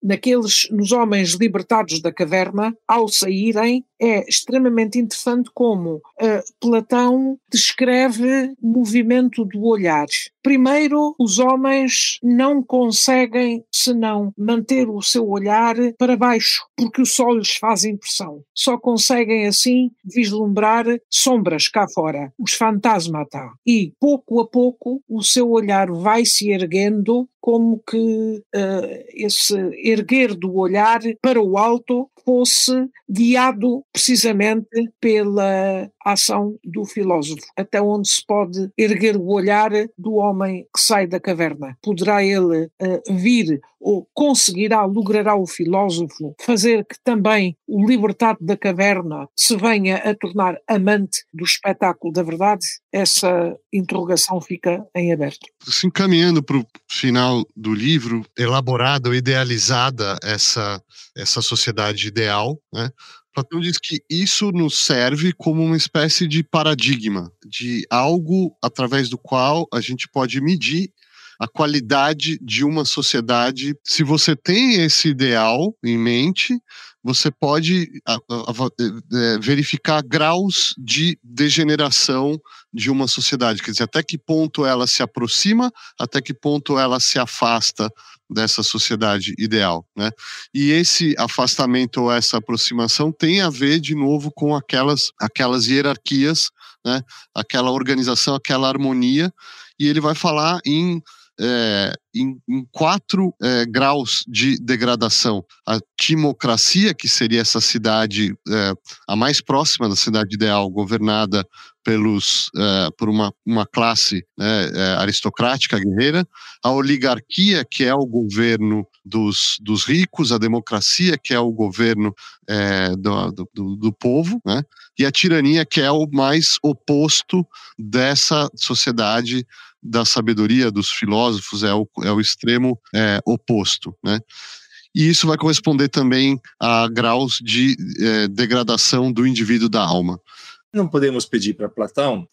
nos homens libertados da caverna, ao saírem. É extremamente interessante como Platão descreve o movimento do olhar. Primeiro, os homens não conseguem senão manter o seu olhar para baixo, porque o sol lhes faz impressão. Só conseguem assim vislumbrar sombras cá fora, os fantasmas. E pouco a pouco o seu olhar vai se erguendo, como que esse erguer do olhar para o alto fosse guiado precisamente pela ação do filósofo. Até onde se pode erguer o olhar do homem que sai da caverna? Poderá ele vir ou logrará o filósofo fazer que também o libertado da caverna se venha a tornar amante do espetáculo da verdade? essa interrogação fica em aberto. Se encaminhando para o final do livro, elaborada ou idealizada essa sociedade ideal, né? Platão diz que isso nos serve como uma espécie de paradigma, de algo através do qual a gente pode medir a qualidade de uma sociedade. Se você tem esse ideal em mente, você pode verificar graus de degeneração de uma sociedade, quer dizer, até que ponto ela se aproxima, até que ponto ela se afasta dessa sociedade ideal, né? E esse afastamento ou essa aproximação tem a ver, de novo, com aquelas hierarquias, né? Aquela organização, aquela harmonia, e ele vai falar em 4 graus de degradação. A timocracia, que seria essa cidade, a mais próxima da cidade ideal, governada por uma classe aristocrática, guerreira. A oligarquia, que é o governo dos ricos. A democracia, que é o governo do povo, né? E a tirania, que é o mais oposto dessa sociedade da sabedoria dos filósofos, é o extremo oposto, né? E isso vai corresponder também a graus de degradação do indivíduo da alma. Não podemos pedir para Platão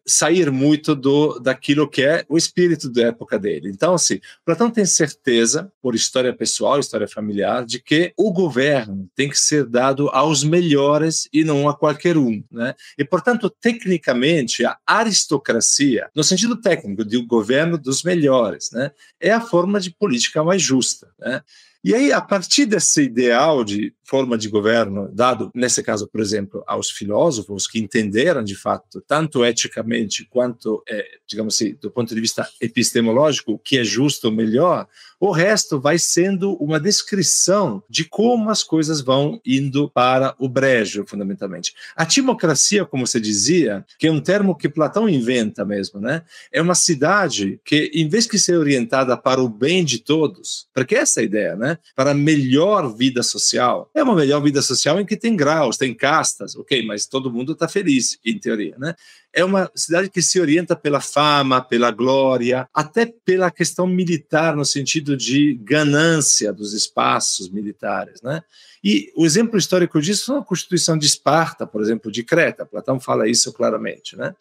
sair muito daquilo que é o espírito da época dele. Então, assim, Platão tem certeza, por história pessoal, história familiar, de que o governo tem que ser dado aos melhores e não a qualquer um, né? E, portanto, tecnicamente, a aristocracia, no sentido técnico de um governo dos melhores, né, é a forma de política mais justa, né? E aí, a partir desse ideal de forma de governo dado, nesse caso, por exemplo, aos filósofos que entenderam, de fato, tanto eticamente quanto, digamos assim, do ponto de vista epistemológico, o que é justo ou melhor, o resto vai sendo uma descrição de como as coisas vão indo para o brejo, fundamentalmente. A timocracia, como você dizia, que é um termo que Platão inventa mesmo, né? É uma cidade que, em vez de ser orientada para o bem de todos, porque essa é a ideia, né? Para a melhor vida social. É uma melhor vida social em que tem graus, tem castas, ok, mas todo mundo está feliz, em teoria, né? É uma cidade que se orienta pela fama, pela glória, até pela questão militar, no sentido de ganância dos espaços militares, né? E o exemplo histórico disso é a Constituição de Esparta, por exemplo, de Creta. Platão fala isso claramente, né?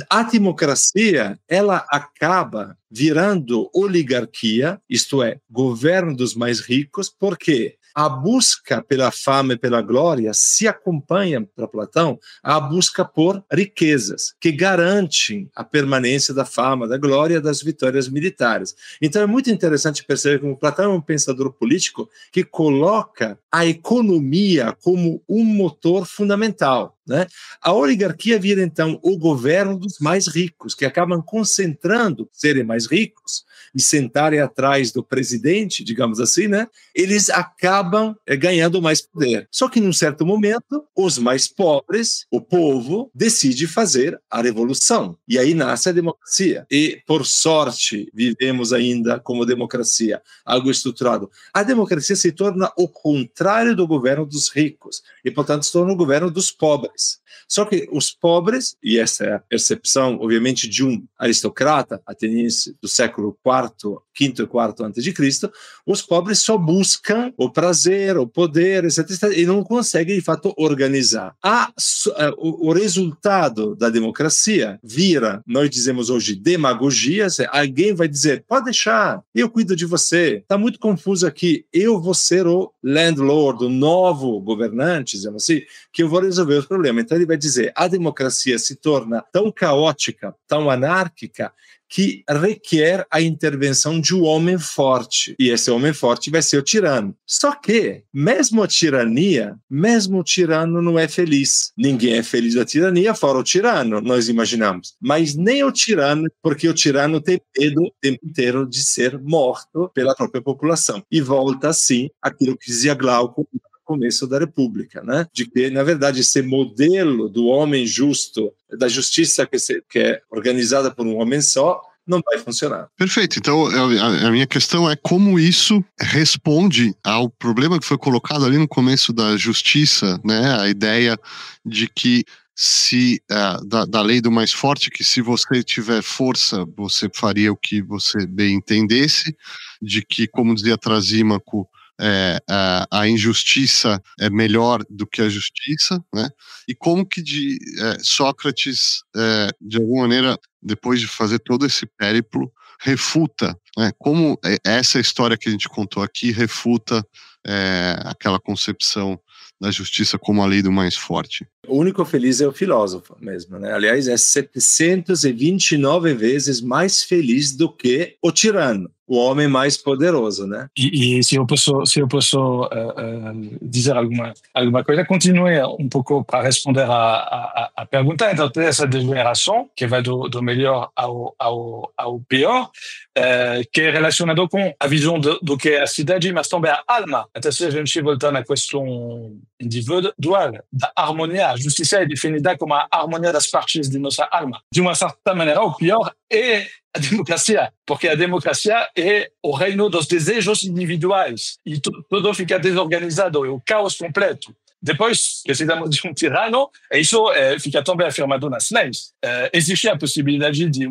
A timocracia, ela acaba virando oligarquia, isto é, governo dos mais ricos, porque a busca pela fama e pela glória se acompanha, para Platão, à busca por riquezas, que garantem a permanência da fama, da glória, das vitórias militares. Então é muito interessante perceber como Platão é um pensador político que coloca a economia como um motor fundamental, né? A oligarquia vira, então, o governo dos mais ricos, que acabam concentrando serem mais ricos e sentarem atrás do presidente, digamos assim, né? Eles acabam ganhando mais poder. Só que, num certo momento, os mais pobres, o povo, decide fazer a revolução. E aí nasce a democracia. E, por sorte, vivemos ainda como democracia, algo estruturado. A democracia se torna o contrário do governo dos ricos e, portanto, se torna o governo dos pobres. Só que os pobres, e essa é a percepção, obviamente, de um aristocrata ateniense do século IV e IV a.C., os pobres só buscam o prazer, o poder, etc., e não conseguem, de fato, organizar. O resultado da democracia vira, nós dizemos hoje, demagogia. Alguém vai dizer, pode deixar, eu cuido de você, está muito confuso aqui, eu vou ser o landlord, o novo governante, dizemos assim, que eu vou resolver o problema. Então ele vai dizer, a democracia se torna tão caótica, tão anárquica, que requer a intervenção de um homem forte. E esse homem forte vai ser o tirano. Só que, mesmo a tirania, mesmo o tirano não é feliz. Ninguém é feliz da tirania, fora o tirano, nós imaginamos. Mas nem o tirano, porque o tirano tem medo o tempo inteiro de ser morto pela própria população. E volta, assim, aquilo que dizia Glauco no começo da República, né? De que, na verdade, esse modelo do homem justo, da justiça que é organizada por um homem só, não vai funcionar. Perfeito. Então, a minha questão é como isso responde ao problema que foi colocado ali no começo da justiça, né? A ideia de que se da lei do mais forte, que se você tiver força, você faria o que você bem entendesse, de que, como dizia Trasímaco, a injustiça é melhor do que a justiça, né? E como que Sócrates, de alguma maneira, depois de fazer todo esse périplo, refuta, né? Como essa história que a gente contou aqui refuta aquela concepção da justiça como a lei do mais forte. O único feliz é o filósofo mesmo, né? Aliás, é 729 vezes mais feliz do que o tirano, o homem mais poderoso, né? E se eu posso dizer alguma coisa, continue um pouco para responder a pergunta. Então, tem essa degeneração que vai do melhor ao pior, que é relacionado com a visão do que é a cidade, mas também a alma. Então, se a gente voltar na questão individual, da harmonia, a justiça é definida como a harmonia das partes de nossa alma. De uma certa maneira, o pior é a democracia, porque a democracia é o reino dos desejos individuais e tudo fica desorganizado, é o caos completo. Depois, precisamos de tirano, e isso fica também afirmado nas leis. Existe a possibilidade de,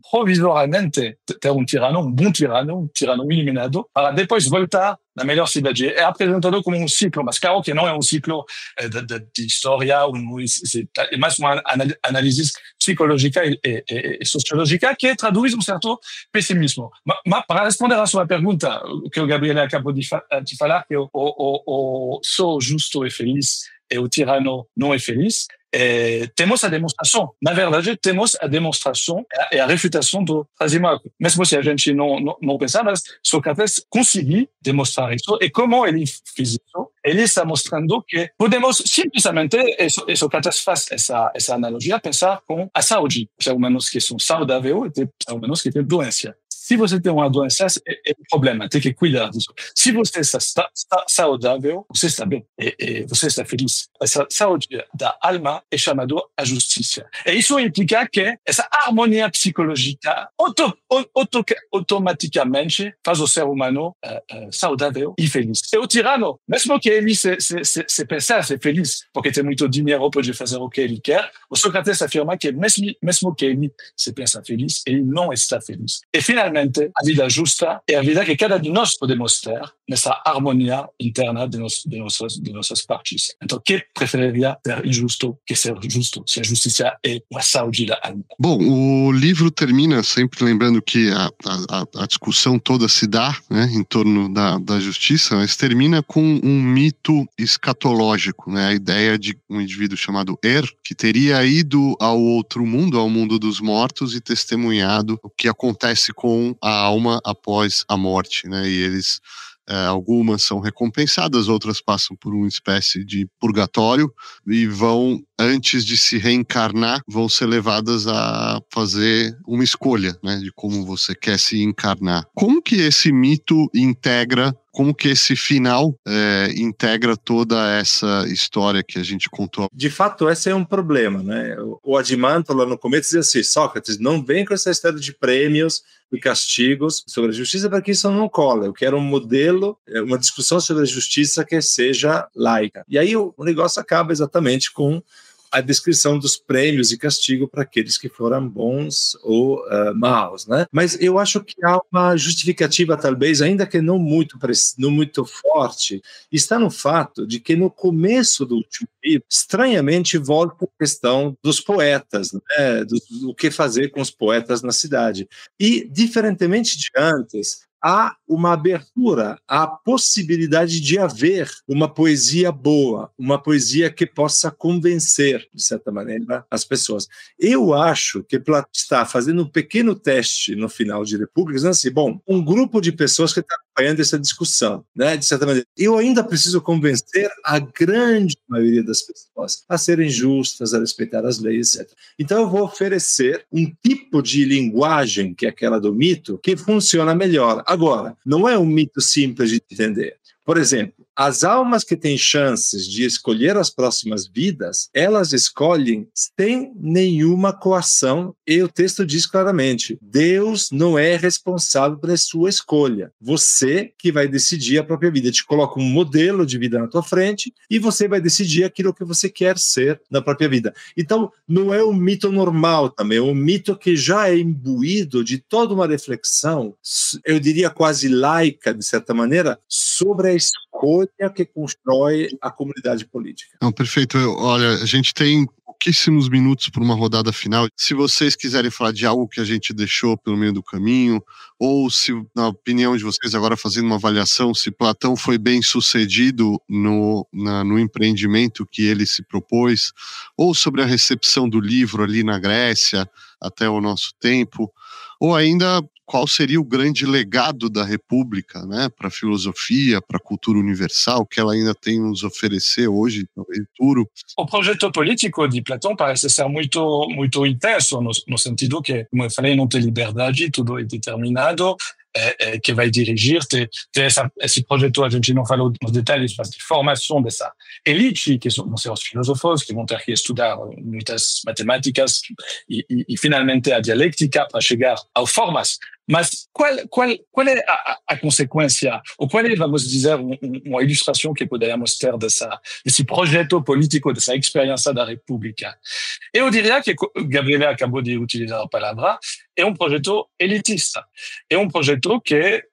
provisoriamente, ter um bom tirano eliminado, para depois voltar na melhor cidade. É apresentado como um ciclo, mas claro que não é um ciclo de história, é mais uma análise psicológica e sociológica que traduz certo pessimismo. Mas para responder à sua pergunta, que o Gabriel acabou de falar, que o sou justo e feliz e o tirano não é feliz, temos a demonstração. Na verdade, temos a demonstração e a refutação do Trasímaco. Mesmo se a gente não pensar, mas Sócrates conseguiu demonstrar isso. E como ele fez isso? Ele está mostrando que podemos simplesmente, e Sócrates faz essa analogia, pensar com a saúde. Seres humanos que são saudáveis e seres humanos que têm doença. Se você tem uma doença, é um problema, tem que cuidar disso. Se você está saudável, você está bem e você está feliz. Essa saúde da alma é chamada a justiça. E isso implica que essa harmonia psicológica automaticamente faz o ser humano saudável e feliz. E o tirano, mesmo que ele se pensasse feliz, porque tem muito dinheiro, pode fazer o que ele quer, o Sócrates afirma que mesmo que ele se pensa feliz, ele não está feliz. E finalmente, a vida justa é a vida que cada de nós podemos ter nessa harmonia interna de nossas partes. Então, que preferiria ser injusto que ser justo? Se a justiça é a saúde da alma. Bom, o livro termina sempre lembrando que a discussão toda se dá, né, em torno da justiça, mas termina com um mito escatológico, né? A ideia de um indivíduo chamado que teria ido ao outro mundo, ao mundo dos mortos, e testemunhado o que acontece com a alma após a morte, né? E eles, algumas são recompensadas, outras passam por uma espécie de purgatório e vão, antes de se reencarnar, vão ser levadas a fazer uma escolha, né, de como você quer se encarnar. Como que esse mito integra, como que esse final integra toda essa história que a gente contou? De fato, esse é um problema, né? O Adimanto, lá no começo, dizia assim: Sócrates, não vem com essa história de prêmios e castigos sobre a justiça, porque isso não cola. Eu quero um modelo, uma discussão sobre a justiça que seja laica. E aí o negócio acaba exatamente com a descrição dos prêmios e castigo para aqueles que foram bons ou maus, né? Mas eu acho que há uma justificativa, talvez, ainda que não muito forte, está no fato de que no começo do último livro, estranhamente, volta a questão dos poetas, né? Do que fazer com os poetas na cidade. E, diferentemente de antes, há uma abertura à possibilidade de haver uma poesia boa, uma poesia que possa convencer, de certa maneira, as pessoas. Eu acho que Platão está fazendo um pequeno teste no final de República, dizendo assim, bom, um grupo de pessoas que está acompanhando essa discussão, né, de certa maneira. Eu ainda preciso convencer a grande maioria das pessoas a serem justas, a respeitar as leis, etc. Então eu vou oferecer um tipo de linguagem, que é aquela do mito, que funciona melhor. Agora, não é um mito simples de entender. Por exemplo, as almas que têm chances de escolher as próximas vidas, elas escolhem sem nenhuma coação, e o texto diz claramente, Deus não é responsável pela sua escolha. Você que vai decidir a própria vida. Ele te coloca um modelo de vida na tua frente e você vai decidir aquilo que você quer ser na própria vida. Então, não é um mito normal também, é um mito que já é imbuído de toda uma reflexão, eu diria quase laica, de certa maneira, sobre a escolha que constrói a comunidade política. Não, perfeito. Olha, a gente tem pouquíssimos minutos para uma rodada final. Se vocês quiserem falar de algo que a gente deixou pelo meio do caminho, ou se, na opinião de vocês, agora fazendo uma avaliação, se Platão foi bem sucedido no empreendimento que ele se propôs, ou sobre a recepção do livro ali na Grécia, até o nosso tempo, ou ainda qual seria o grande legado da República, né, para a filosofia, para a cultura universal, que ela ainda tem nos oferecer hoje no futuro. O projeto político de Platão parece ser muito intenso, no sentido que, como eu falei, não tem liberdade, tudo é determinado, que vai dirigir, esse projeto, a gente não falou nos detalhes, mas de formação dessa elite, que vão ser os filósofos, que vão ter que estudar muitas matemáticas e finalmente a dialética para chegar a formas. Mas qual é a consequência, ou qual é, vamos dizer, uma ilustração que poderíamos ter desse projeto político, dessa experiência da República? Eu diria que, Gabriela acabou de utilizar a palavra, é um projeto elitista. É um projeto que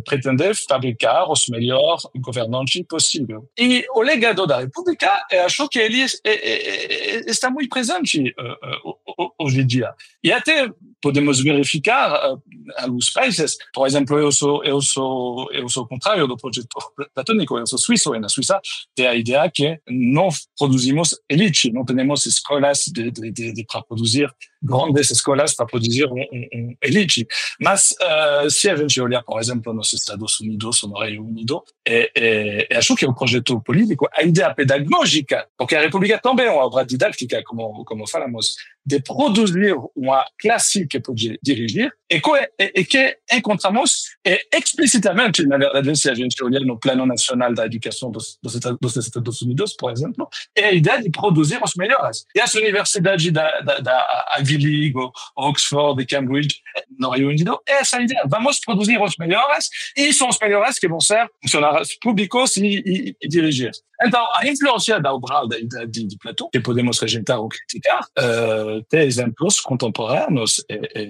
pretende fabricar os melhores governantes possíveis. E o legado da República, acho que ele está muito presente hoje em dia. E até podemos verificar alguns países. Por exemplo, eu sou o contrário do projeto platônico. Eu sou suíço, e na Suíça tem a ideia que não produzimos elite, não temos escolas para produzir grandes escolas para produzir elite. Mas se a gente olhar, por exemplo, nos Estados Unidos ou no Reino Unido, acho que é um projeto político, a ideia pedagógica, porque a República também é uma obra didática, como falamos, de produzir uma classe que pode dirigir e que encontramos explicitamente, na verdade, se a gente olhar no plano nacional da educação dos Estados Unidos, por exemplo, é a ideia de produzir os melhores. E as universidades da Ivy League, Oxford e Cambridge, no Reino Unido, é essa ideia. Vamos produzir os melhores e são os melhores que vão ser funcionários públicos e dirigir. Então, a influência da obra de Platão, que podemos rejeitar ou criticar, tem exemplos contemporâneos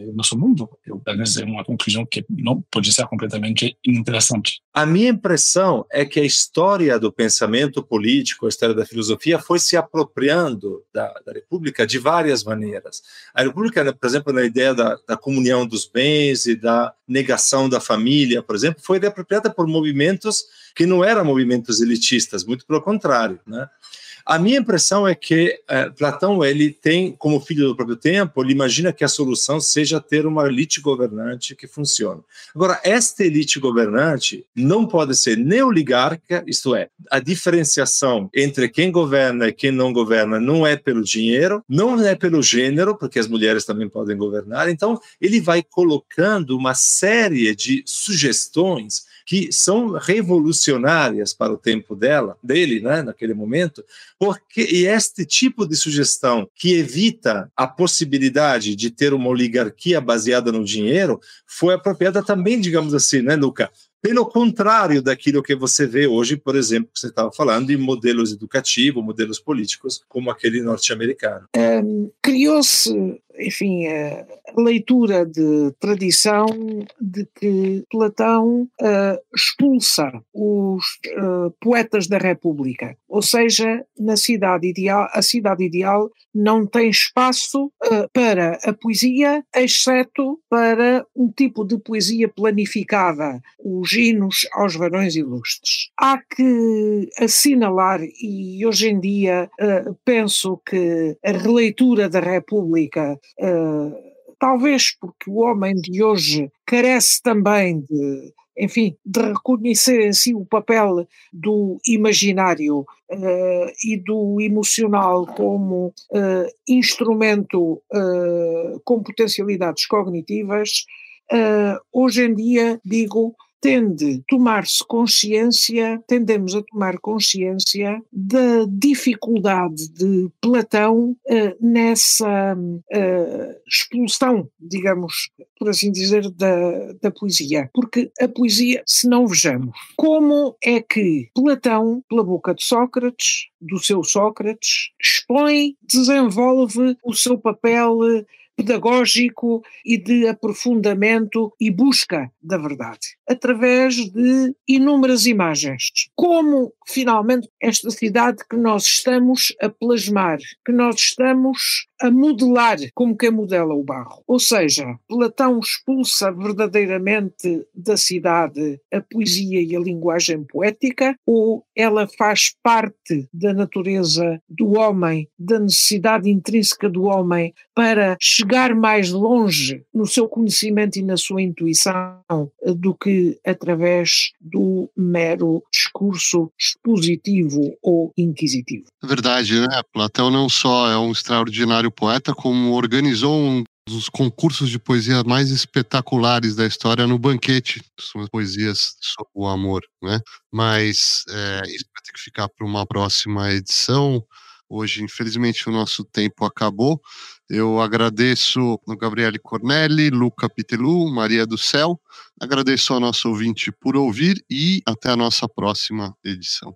no nosso mundo. Talvez é uma conclusão que não pode ser completamente interessante. A minha impressão é que a história do pensamento político, a história da filosofia, foi se apropriando da República de várias maneiras. A República, por exemplo, na ideia da comunhão dos bens e da negação da família, por exemplo, foi apropriada por movimentos que não eram movimentos elitistas, muito pelo contrário, né? A minha impressão é que Platão, ele tem, como filho do próprio tempo, ele imagina que a solução seja ter uma elite governante que funcione. Agora, esta elite governante não pode ser nem oligarca, isto é, a diferenciação entre quem governa e quem não governa não é pelo dinheiro, não é pelo gênero, porque as mulheres também podem governar. Então, ele vai colocando uma série de sugestões que são revolucionárias para o tempo dele, né, naquele momento, e este tipo de sugestão que evita a possibilidade de ter uma oligarquia baseada no dinheiro foi apropriada também, digamos assim, né, Luca? Pelo contrário daquilo que você vê hoje, por exemplo, que você estava falando, em modelos educativos, modelos políticos, como aquele norte-americano. Criou-se, enfim, a leitura de tradição de que Platão expulsa os poetas da República, ou seja, a cidade ideal não tem espaço para a poesia, exceto para um tipo de poesia planificada, os hinos aos varões ilustres. Há que assinalar, e hoje em dia penso que a releitura da República, talvez porque o homem de hoje carece também de reconhecer em si o papel do imaginário e do emocional como instrumento com potencialidades cognitivas, hoje em dia, digo, tendemos a tomar consciência da dificuldade de Platão nessa expulsão, digamos, por assim dizer, da poesia. Porque a poesia, se não vejamos, como é que Platão, pela boca de Sócrates, do seu Sócrates, expõe, desenvolve o seu papel pedagógico e de aprofundamento e busca da verdade, através de inúmeras imagens. Como, finalmente, esta cidade que nós estamos a plasmar, que nós estamos a modelar, como quem modela o barro. Ou seja, Platão expulsa verdadeiramente da cidade a poesia e a linguagem poética, ou ela faz parte da natureza do homem, da necessidade intrínseca do homem para chegar mais longe no seu conhecimento e na sua intuição do que através do mero discurso expositivo ou inquisitivo. É verdade, né? Platão não só é um extraordinário poeta, como organizou um dos concursos de poesia mais espetaculares da história no Banquete. São as poesias sobre o amor, né? Mas isso vai ter que ficar para uma próxima edição. Hoje, infelizmente, o nosso tempo acabou. Eu agradeço a Gabriele Cornelli, Luca Pitelu, Maria do Céu. Agradeço ao nosso ouvinte por ouvir e até a nossa próxima edição.